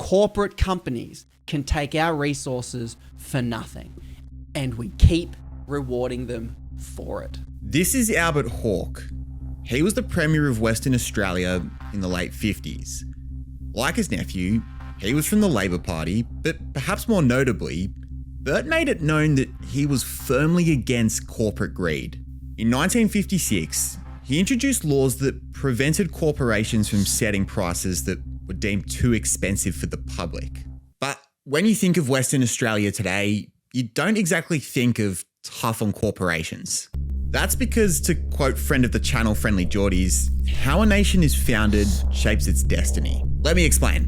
corporate companies can take our resources for nothing, and we keep rewarding them for it. This is Bert Hawke. He was the Premier of Western Australia in the late 50s. Like his nephew, he was from the Labor Party, but perhaps more notably, Bert made it known that he was firmly against corporate greed. In 1956, he introduced laws that prevented corporations from setting prices that were deemed too expensive for the public. But when you think of Western Australia today, you don't exactly think of tough on corporations. That's because, to quote friend of the channel Friendly Geordies, how a nation is founded shapes its destiny. Let me explain.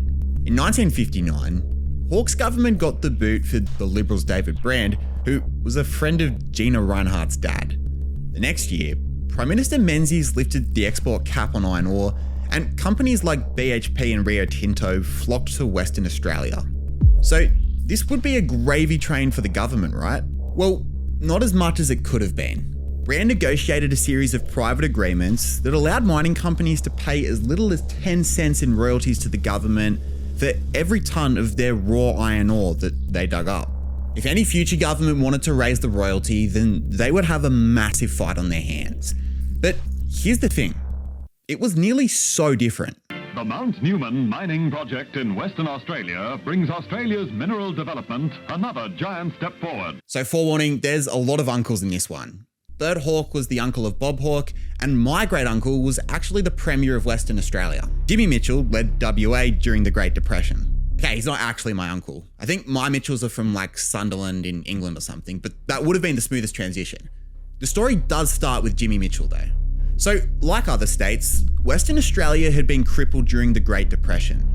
In 1959, Hawke's government got the boot for the Liberals' David Brand, who was a friend of Gina Rinehart's dad. The next year, Prime Minister Menzies lifted the export cap on iron ore, and companies like BHP and Rio Tinto flocked to Western Australia. So this would be a gravy train for the government, right? Well, not as much as it could have been. Brand negotiated a series of private agreements that allowed mining companies to pay as little as 10 cents in royalties to the government for every tonne of their raw iron ore that they dug up. If any future government wanted to raise the royalty, then they would have a massive fight on their hands. But here's the thing, it was nearly so different. The Mount Newman mining project in Western Australia brings Australia's mineral development another giant step forward. So forewarning, there's a lot of uncles in this one. Bert Hawke was the uncle of Bob Hawke, and my great uncle was actually the Premier of Western Australia. Jimmy Mitchell led WA during the Great Depression. Okay, he's not actually my uncle. I think my Mitchells are from like Sunderland in England or something, but that would have been the smoothest transition. The story does start with Jimmy Mitchell though. So, like other states, Western Australia had been crippled during the Great Depression.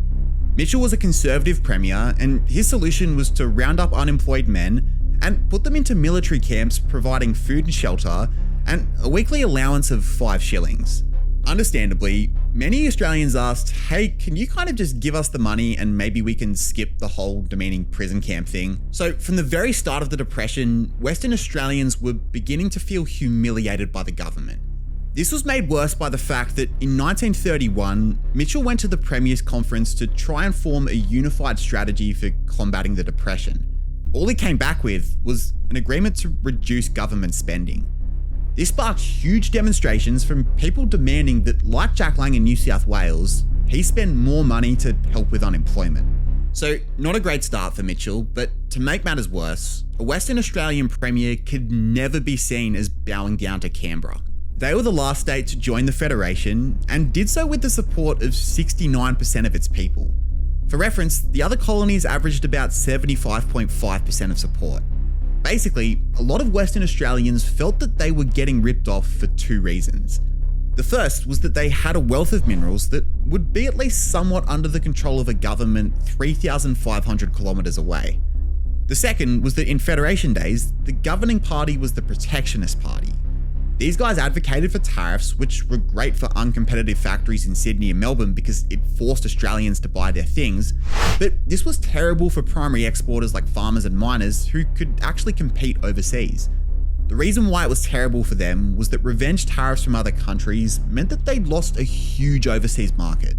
Mitchell was a Conservative Premier, and his solution was to round up unemployed men and put them into military camps providing food and shelter, and a weekly allowance of 5 shillings. Understandably, many Australians asked, hey, can you kind of just give us the money and maybe we can skip the whole demeaning prison camp thing? So from the very start of the Depression, Western Australians were beginning to feel humiliated by the government. This was made worse by the fact that in 1931, Mitchell went to the Premier's Conference to try and form a unified strategy for combating the Depression. All he came back with was an agreement to reduce government spending. This sparked huge demonstrations from people demanding that, like Jack Lang in New South Wales, he spend more money to help with unemployment. So, not a great start for Mitchell, but to make matters worse, a Western Australian Premier could never be seen as bowing down to Canberra. They were the last state to join the Federation and did so with the support of 69% of its people. For reference, the other colonies averaged about 75.5% of support. Basically, a lot of Western Australians felt that they were getting ripped off for 2 reasons. The first was that they had a wealth of minerals that would be at least somewhat under the control of a government 3,500 kilometres away. The second was that in Federation days, the governing party was the Protectionist Party. These guys advocated for tariffs, which were great for uncompetitive factories in Sydney and Melbourne because it forced Australians to buy their things, but this was terrible for primary exporters like farmers and miners who could actually compete overseas. The reason why it was terrible for them was that revenge tariffs from other countries meant that they'd lost a huge overseas market.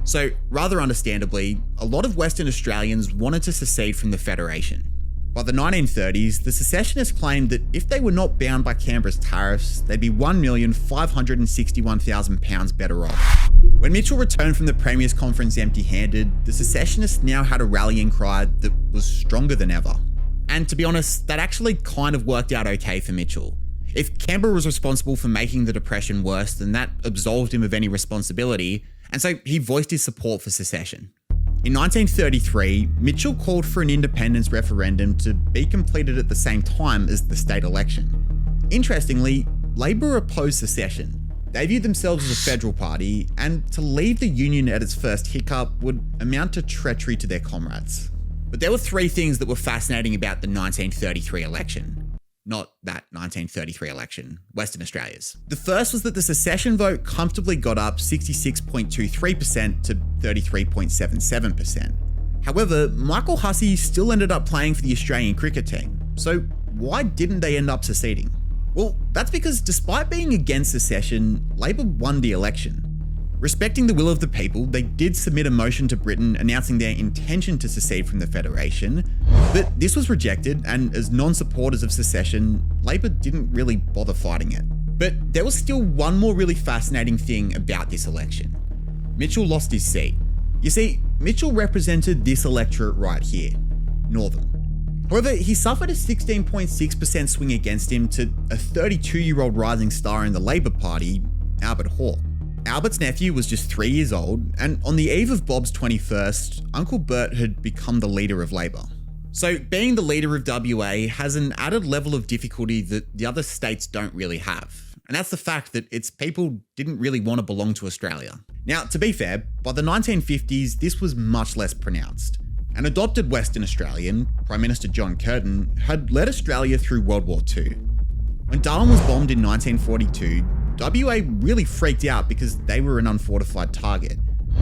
So, rather understandably, a lot of Western Australians wanted to secede from the Federation. By the 1930s, the secessionists claimed that if they were not bound by Canberra's tariffs, they'd be £1,561,000 better off. When Mitchell returned from the Premier's Conference empty-handed, the secessionists now had a rallying cry that was stronger than ever. And to be honest, that actually kind of worked out okay for Mitchell. If Canberra was responsible for making the Depression worse, then that absolved him of any responsibility, and so he voiced his support for secession. In 1933, Mitchell called for an independence referendum to be completed at the same time as the state election. Interestingly, Labor opposed secession. They viewed themselves as a federal party, and to leave the union at its first hiccup would amount to treachery to their comrades. But there were 3 things that were fascinating about the 1933 election. Not that 1933 election, Western Australia's. The first was that the secession vote comfortably got up 66.23% to 33.77%. However, Michael Hussey still ended up playing for the Australian cricket team. So why didn't they end up seceding? Well, that's because despite being against secession, Labor won the election. Respecting the will of the people, they did submit a motion to Britain announcing their intention to secede from the Federation, but this was rejected, and as non-supporters of secession, Labor didn't really bother fighting it. But there was still one more really fascinating thing about this election. Mitchell lost his seat. You see, Mitchell represented this electorate right here, Northern. However, he suffered a 16.6% swing against him to a 32-year-old rising star in the Labor Party, Albert Hawke. Albert's nephew was just 3 years old, and on the eve of Bob's 21st, Uncle Bert had become the leader of Labor. So being the leader of WA has an added level of difficulty that the other states don't really have. And that's the fact that its people didn't really want to belong to Australia. Now, to be fair, by the 1950s, this was much less pronounced. An adopted Western Australian, Prime Minister John Curtin, had led Australia through World War II. When Darwin was bombed in 1942, WA really freaked out because they were an unfortified target.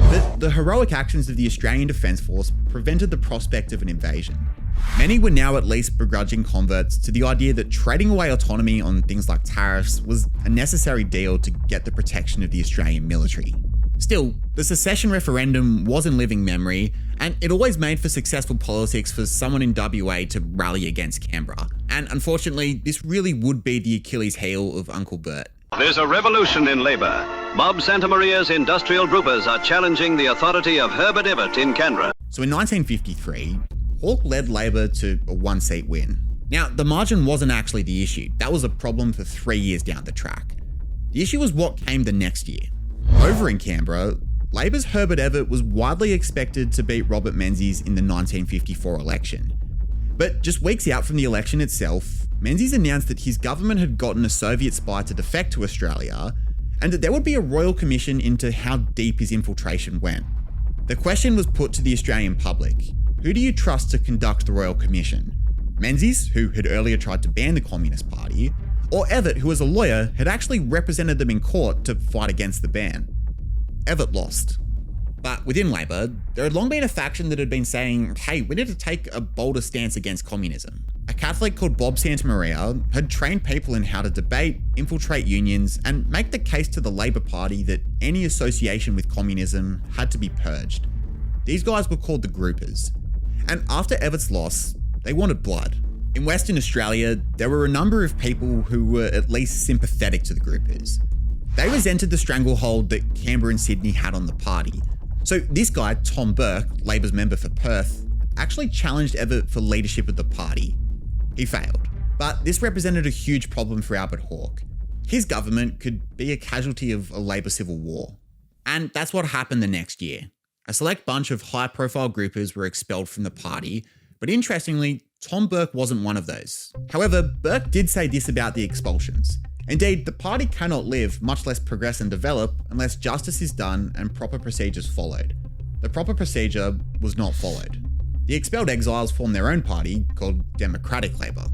But the heroic actions of the Australian Defence Force prevented the prospect of an invasion. Many were now at least begrudging converts to the idea that trading away autonomy on things like tariffs was a necessary deal to get the protection of the Australian military. Still, the secession referendum was in living memory, and it always made for successful politics for someone in WA to rally against Canberra. And unfortunately, this really would be the Achilles heel of Uncle Bert. There's a revolution in Labor. Bob Santamaria's industrial groupers are challenging the authority of Herbert Evatt in Canberra. So in 1953, Hawke led Labor to a one-seat win. Now, the margin wasn't actually the issue. That was a problem for 3 years down the track. The issue was what came the next year. Over in Canberra, Labor's Herbert Evatt was widely expected to beat Robert Menzies in the 1954 election. But just weeks out from the election itself, Menzies announced that his government had gotten a Soviet spy to defect to Australia, and that there would be a royal commission into how deep his infiltration went. The question was put to the Australian public: who do you trust to conduct the royal commission? Menzies, who had earlier tried to ban the Communist Party, or Evatt, who as a lawyer had actually represented them in court to fight against the ban? Evatt lost. But within Labor, there had long been a faction that had been saying, hey, we need to take a bolder stance against communism. A Catholic called Bob Santamaria had trained people in how to debate, infiltrate unions, and make the case to the Labor Party that any association with communism had to be purged. These guys were called the Groupers. And after Evatt's loss, they wanted blood. In Western Australia, there were a number of people who were at least sympathetic to the Groupers. They resented the stranglehold that Canberra and Sydney had on the party. So this guy, Tom Burke, Labor's member for Perth, actually challenged Evatt for leadership of the party. He failed. But this represented a huge problem for Albert Hawke. His government could be a casualty of a Labor civil war. And that's what happened the next year. A select bunch of high-profile groupers were expelled from the party, but interestingly, Tom Burke wasn't one of those. However, Burke did say this about the expulsions. Indeed, the party cannot live, much less progress and develop, unless justice is done and proper procedures followed. The proper procedure was not followed. The expelled exiles formed their own party, called Democratic Labour.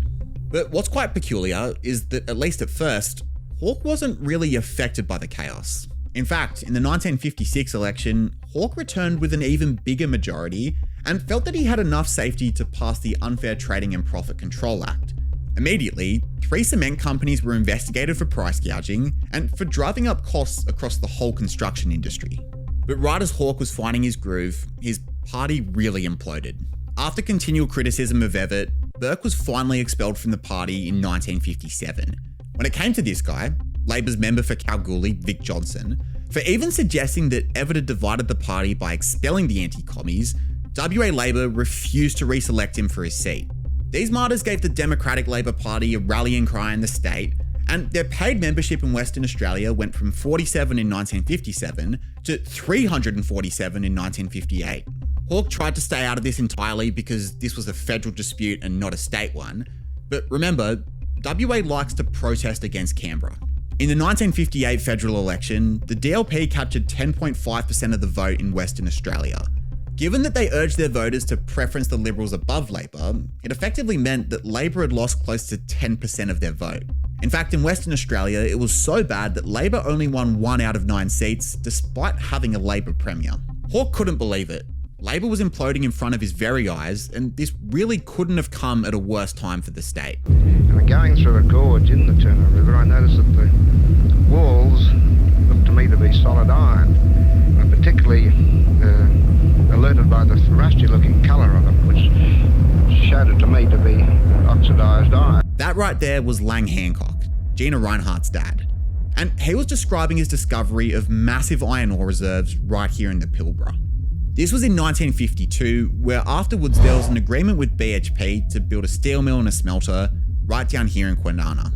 But what's quite peculiar is that, at least at first, Hawke wasn't really affected by the chaos. In fact, in the 1956 election, Hawke returned with an even bigger majority and felt that he had enough safety to pass the Unfair Trading and Profit Control Act. Immediately, 3 cement companies were investigated for price gouging and for driving up costs across the whole construction industry. But right as Hawke was finding his groove, his party really imploded. After continual criticism of Evatt, Burke was finally expelled from the party in 1957. When it came to this guy, Labor's member for Kalgoorlie, Vic Johnson, for even suggesting that Evatt had divided the party by expelling the anti-commies, WA Labor refused to reselect him for his seat. These martyrs gave the Democratic Labor Party a rallying cry in the state, and their paid membership in Western Australia went from 47 in 1957 to 347 in 1958. Hawke tried to stay out of this entirely because this was a federal dispute and not a state one, but remember, WA likes to protest against Canberra. In the 1958 federal election, the DLP captured 10.5% of the vote in Western Australia. Given that they urged their voters to preference the Liberals above Labor, it effectively meant that Labor had lost close to 10% of their vote. In fact, in Western Australia, it was so bad that Labor only won 1 out of 9 seats, despite having a Labor premier. Hawke couldn't believe it. Labor was imploding in front of his very eyes, and this really couldn't have come at a worse time for the state. And going through a gorge in the Turner River, I noticed that the walls looked to me to be solid iron. particularly alerted by the rusty-looking colour of it, which showed it to me to be oxidised iron. That right there was Lang Hancock, Gina Reinhardt's dad. And he was describing his discovery of massive iron ore reserves right here in the Pilbara. This was in 1952, where afterwards there was an agreement with BHP to build a steel mill and a smelter right down here in Kwinana.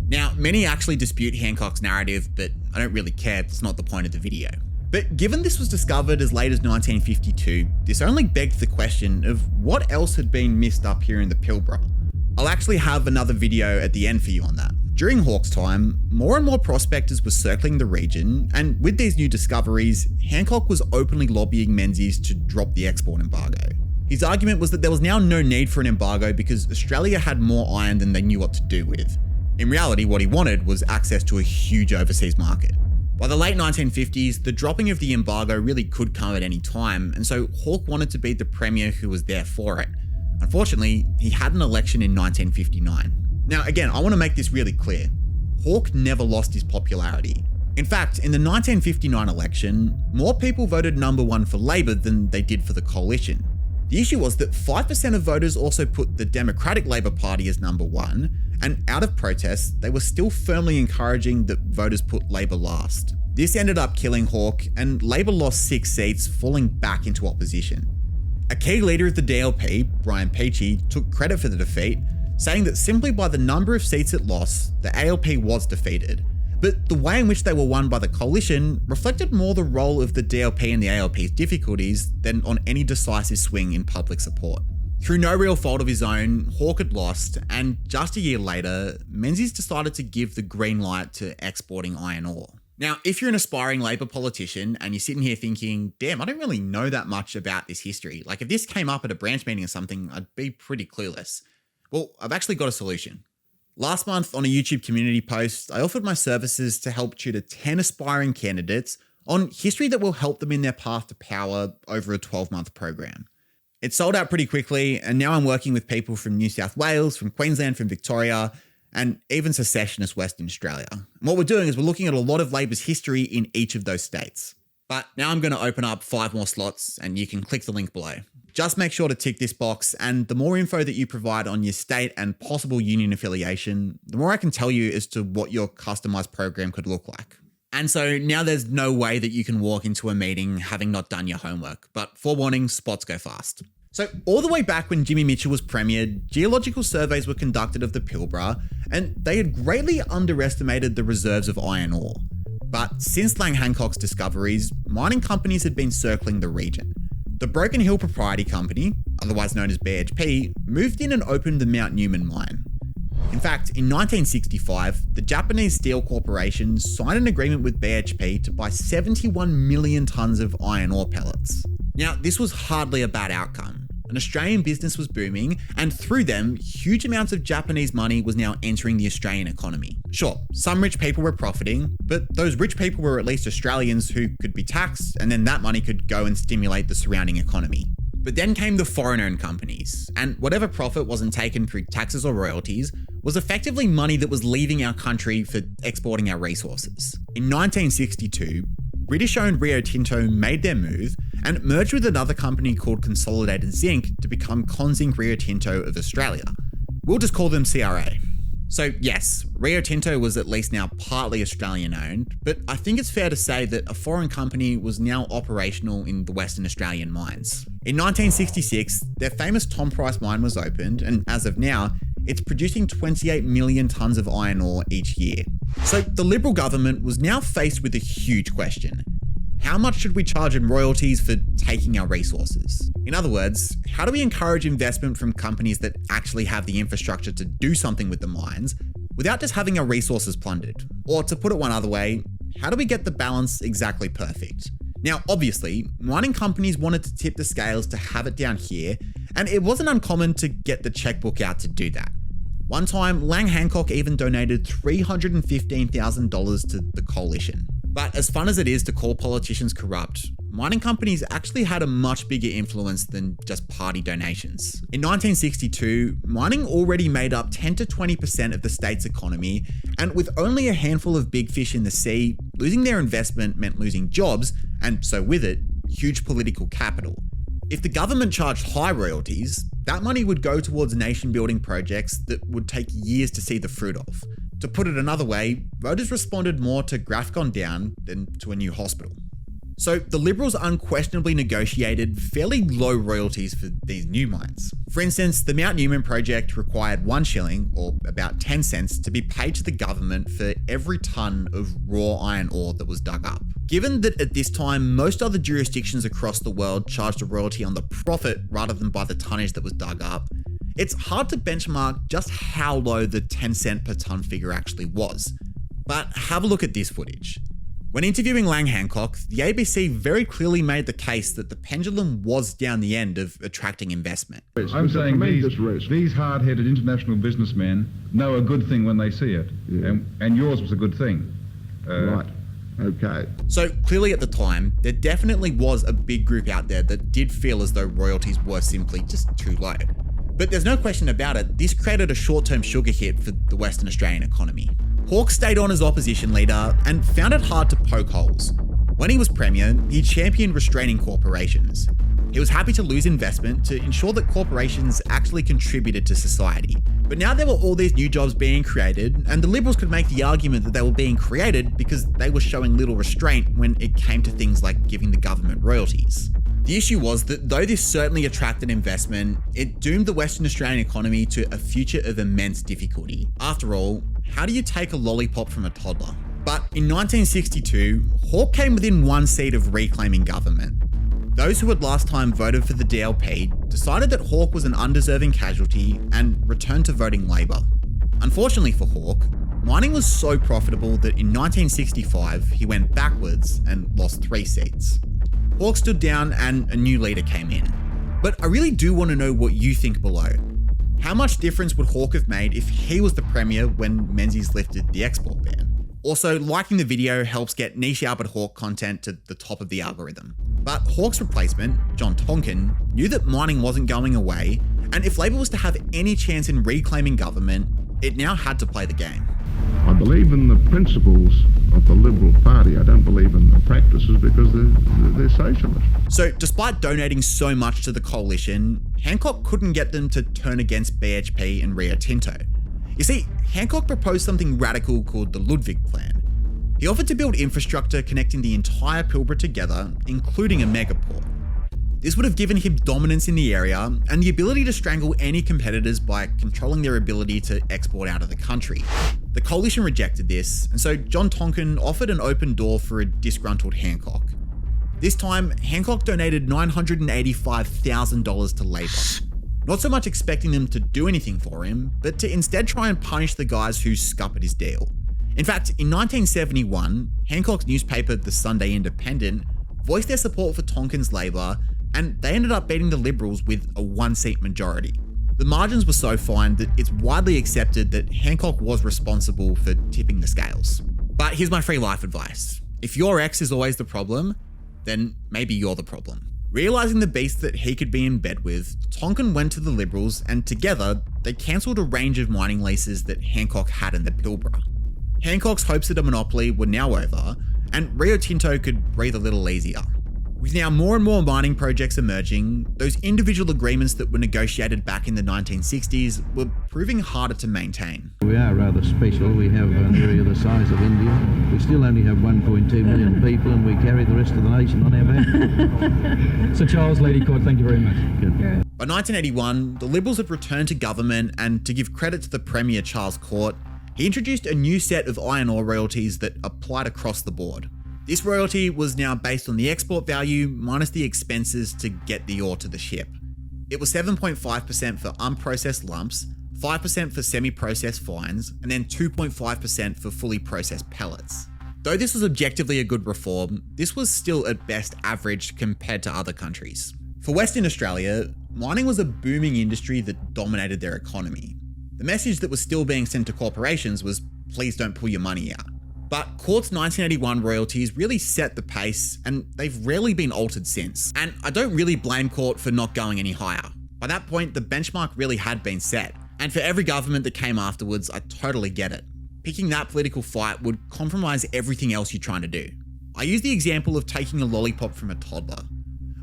Now, many actually dispute Hancock's narrative, but I don't really care, it's not the point of the video. But given this was discovered as late as 1952, this only begged the question of what else had been missed up here in the Pilbara. I'll actually have another video at the end for you on that. During Hawke's time, more and more prospectors were circling the region, and with these new discoveries, Hancock was openly lobbying Menzies to drop the export embargo. His argument was that there was now no need for an embargo because Australia had more iron than they knew what to do with. In reality, what he wanted was access to a huge overseas market. By the late 1950s, the dropping of the embargo really could come at any time, and so Hawke wanted to be the premier who was there for it. Unfortunately, he had an election in 1959. Now again, I want to make this really clear. Hawke never lost his popularity. In fact, in the 1959 election, more people voted number one for Labor than they did for the coalition. The issue was that 5% of voters also put the Democratic Labor Party as number one, and out of protest, they were still firmly encouraging that voters put Labor last. This ended up killing Hawke, and Labor lost 6 seats, falling back into opposition. A key leader of the DLP, Brian Peachey, took credit for the defeat, saying that simply by the number of seats it lost, the ALP was defeated. But the way in which they were won by the coalition reflected more the role of the DLP and the ALP's difficulties than on any decisive swing in public support. Through no real fault of his own, Hawke had lost, and just a year later, Menzies decided to give the green light to exporting iron ore. Now, if you're an aspiring Labor politician and you're sitting here thinking, damn, I don't really know that much about this history. Like if this came up at a branch meeting or something, I'd be pretty clueless. Well, I've actually got a solution. Last month on a YouTube community post, I offered my services to help tutor 10 aspiring candidates on history that will help them in their path to power over a 12-month program. It sold out pretty quickly, and now I'm working with people from New South Wales, from Queensland, from Victoria, and even secessionist Western Australia. And what we're doing is we're looking at a lot of Labor's history in each of those states. But now I'm going to open up 5 more slots, and you can click the link below. Just make sure to tick this box, and the more info that you provide on your state and possible union affiliation, the more I can tell you as to what your customized program could look like. And so now there's no way that you can walk into a meeting having not done your homework, but forewarning, spots go fast. So all the way back when Jimmy Mitchell was premiered, geological surveys were conducted of the Pilbara, and they had greatly underestimated the reserves of iron ore. But since Lang Hancock's discoveries, mining companies had been circling the region. The Broken Hill Propriety Company, otherwise known as BHP, moved in and opened the Mount Newman mine. In fact, in 1965, the Japanese Steel Corporation signed an agreement with BHP to buy 71 million tonnes of iron ore pellets. Now, this was hardly a bad outcome. An Australian business was booming, and through them, huge amounts of Japanese money was now entering the Australian economy. Sure, some rich people were profiting, but those rich people were at least Australians who could be taxed, and then that money could go and stimulate the surrounding economy. But then came the foreign-owned companies, and whatever profit wasn't taken through taxes or royalties was effectively money that was leaving our country for exporting our resources. In 1962, British-owned Rio Tinto made their move and merged with another company called Consolidated Zinc to become Conzinc Rio Tinto of Australia. We'll just call them CRA. So yes, Rio Tinto was at least now partly Australian owned, but I think it's fair to say that a foreign company was now operational in the Western Australian mines. In 1966, their famous Tom Price mine was opened, and as of now, it's producing 28 million tonnes of iron ore each year. So the Liberal government was now faced with a huge question. How much should we charge in royalties for taking our resources? In other words, how do we encourage investment from companies that actually have the infrastructure to do something with the mines without just having our resources plundered? Or to put it one other way, how do we get the balance exactly perfect? Now, obviously, mining companies wanted to tip the scales to have it down here, and it wasn't uncommon to get the checkbook out to do that. One time, Lang Hancock even donated $315,000 to the coalition. But as fun as it is to call politicians corrupt, mining companies actually had a much bigger influence than just party donations. In 1962, mining already made up 10 to 20% of the state's economy, and with only a handful of big fish in the sea, losing their investment meant losing jobs, and so with it, huge political capital. If the government charged high royalties, that money would go towards nation-building projects that would take years to see the fruit of. To put it another way, voters responded more to graft gone down than to a new hospital. So the Liberals unquestionably negotiated fairly low royalties for these new mines. For instance, the Mount Newman project required 1 shilling, or about 10 cents, to be paid to the government for every tonne of raw iron ore that was dug up. Given that at this time, most other jurisdictions across the world charged a royalty on the profit rather than by the tonnage that was dug up, it's hard to benchmark just how low the 10 cent per tonne figure actually was. But have a look at this footage. When interviewing Lang Hancock, the ABC very clearly made the case that the pendulum was down the end of attracting investment. I'm saying these hard-headed international businessmen know a good thing when they see it, and yours was a good thing. Right. Okay. So clearly at the time, there definitely was a big group out there that did feel as though royalties were simply just too low. But there's no question about it, this created a short-term sugar hit for the Western Australian economy. Hawke stayed on as opposition leader and found it hard to poke holes. When he was premier, he championed restraining corporations. He was happy to lose investment to ensure that corporations actually contributed to society. But now there were all these new jobs being created, and the Liberals could make the argument that they were being created because they were showing little restraint when it came to things like giving the government royalties. The issue was that though this certainly attracted investment, it doomed the Western Australian economy to a future of immense difficulty. After all, how do you take a lollipop from a toddler? But in 1962, Hawke came within 1 seat of reclaiming government. Those who had last time voted for the DLP decided that Hawke was an undeserving casualty and returned to voting Labor. Unfortunately for Hawke, mining was so profitable that in 1965 he went backwards and lost 3 seats. Hawke stood down and a new leader came in. But I really do want to know what you think below. How much difference would Hawke have made if he was the premier when Menzies lifted the export ban? Also, liking the video helps get niche Albert Hawke content to the top of the algorithm. But Hawke's replacement, John Tonkin, knew that mining wasn't going away, and if Labor was to have any chance in reclaiming government, it now had to play the game. I believe in the principles of the Liberal Party. I don't believe in the practices because they're socialist. So despite donating so much to the coalition, Hancock couldn't get them to turn against BHP and Rio Tinto. You see, Hancock proposed something radical called the Ludwig Plan. He offered to build infrastructure connecting the entire Pilbara together, including a megaport. This would have given him dominance in the area and the ability to strangle any competitors by controlling their ability to export out of the country. The coalition rejected this, and so John Tonkin offered an open door for a disgruntled Hancock. This time, Hancock donated $985,000 to Labor. Not so much expecting them to do anything for him, but to instead try and punish the guys who scuppered his deal. In fact, in 1971, Hancock's newspaper, the Sunday Independent, voiced their support for Tonkin's Labor, and they ended up beating the Liberals with a 1-seat majority. The margins were so fine that it's widely accepted that Hancock was responsible for tipping the scales. But here's my free life advice. If your ex is always the problem, then maybe you're the problem. Realising the beast that he could be in bed with, Tonkin went to the Liberals and together, they cancelled a range of mining leases that Hancock had in the Pilbara. Hancock's hopes at a monopoly were now over, and Rio Tinto could breathe a little easier. With now more and more mining projects emerging, those individual agreements that were negotiated back in the 1960s were proving harder to maintain. We are rather special. We have an area the size of India. We still only have 1.2 million people and we carry the rest of the nation on our back. Sir Charles, Lady Court, thank you very much. Good. By 1981, the Liberals had returned to government, and to give credit to the Premier Charles Court, he introduced a new set of iron ore royalties that applied across the board. This royalty was now based on the export value minus the expenses to get the ore to the ship. It was 7.5% for unprocessed lumps, 5% for semi-processed fines, and then 2.5% for fully processed pellets. Though this was objectively a good reform, this was still at best average compared to other countries. For Western Australia, mining was a booming industry that dominated their economy. The message that was still being sent to corporations was, please don't pull your money out. But Court's 1981 royalties really set the pace, and they've rarely been altered since. And I don't really blame Court for not going any higher. By that point, the benchmark really had been set. And for every government that came afterwards, I totally get it. Picking that political fight would compromise everything else you're trying to do. I use the example of taking a lollipop from a toddler.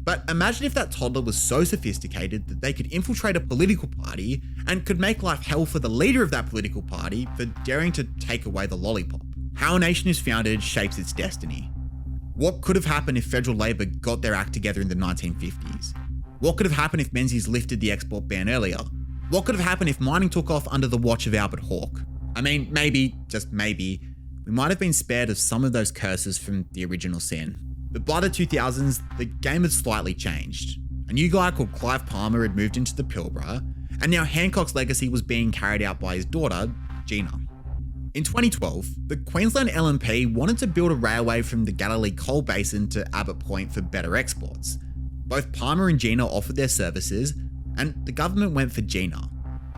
But imagine if that toddler was so sophisticated that they could infiltrate a political party and could make life hell for the leader of that political party for daring to take away the lollipop. How a nation is founded shapes its destiny. What could have happened if federal Labor got their act together in the 1950s? What could have happened if Menzies lifted the export ban earlier? What could have happened if mining took off under the watch of Bert Hawke? I mean, maybe, just maybe, we might have been spared of some of those curses from the original sin. But by the 2000s, the game had slightly changed. A new guy called Clive Palmer had moved into the Pilbara, and now Hancock's legacy was being carried out by his daughter, Gina. In 2012, the Queensland LNP wanted to build a railway from the Galilee Coal Basin to Abbott Point for better exports. Both Palmer and Gina offered their services, and the government went for Gina.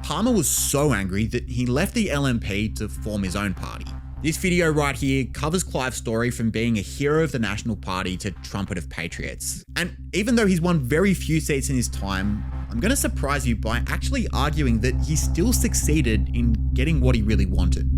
Palmer was so angry that he left the LNP to form his own party. This video right here covers Clive's story from being a hero of the National Party to trumpet of patriots. And even though he's won very few seats in his time, I'm going to surprise you by actually arguing that he still succeeded in getting what he really wanted.